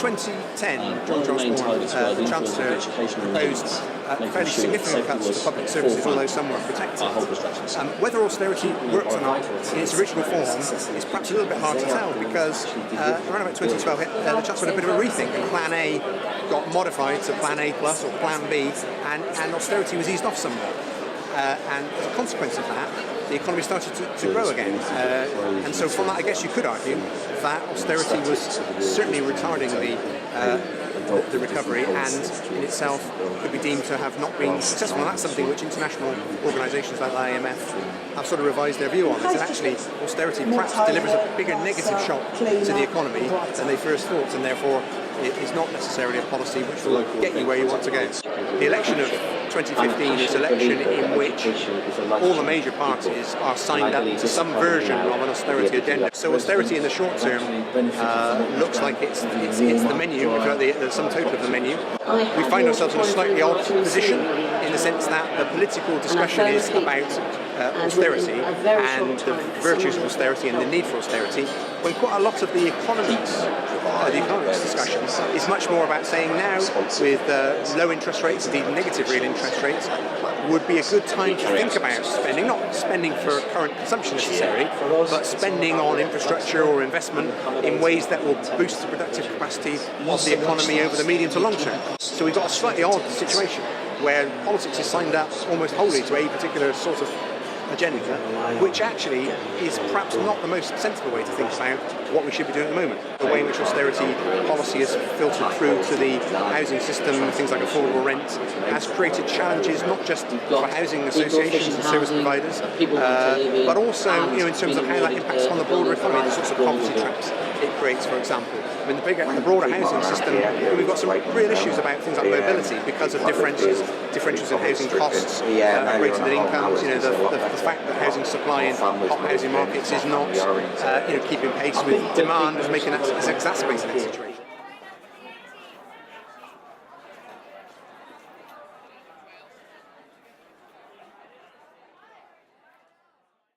2010, George Osborne, the Chancellor, proposed fairly significant cuts to public services, although some were protected. Whether austerity worked or not in its original form is perhaps a little bit hard to tell, because around about 2012 the Chancellor had a bit of a rethink. Plan A got modified to Plan A plus or Plan B, and austerity was eased off somewhat. And as a consequence of that, the economy started to grow again. And so from that, I guess you could argue that austerity was certainly retarding the recovery, and in itself could be deemed to have not been successful. And that's something which international organisations like the IMF have sort of revised their view on. Is that actually austerity perhaps delivers a bigger negative shock to the economy than they first thought, and therefore it is not necessarily a policy which will get you where you want to go. The election of 2015 is an election in which all the major parties are signed up to some version of an austerity agenda. So austerity in the short term looks like it's the menu, if you like, the sum total of the menu. We find ourselves in a slightly odd position in the sense that the political discussion is about austerity and the virtues of austerity and the need for austerity, when quite a lot of the economics discussion is much more about saying now, with low interest rates, indeed negative real interest rates, would be a good time to think about spending, not spending for current consumption necessarily, but spending on infrastructure or investment in ways that will boost the productive capacity of the economy over the medium to long term. So we've got a slightly odd situation where politics is signed up almost wholly to a particular sort of agenda, which actually is perhaps not the most sensible way to think about what we should be doing at the moment. The way in which austerity policy has filtered through to the housing system, things like affordable rent, has created challenges not just for housing associations and service providers, but also in terms of how that impacts on the broader economy, the sorts of poverty traps it creates, for example. I mean, the broader housing system, we've got some real issues about things like mobility because of differentials in housing costs, greater than incomes. The fact that housing supply in hot housing markets is not keeping pace with demand is making that exacerbating that situation.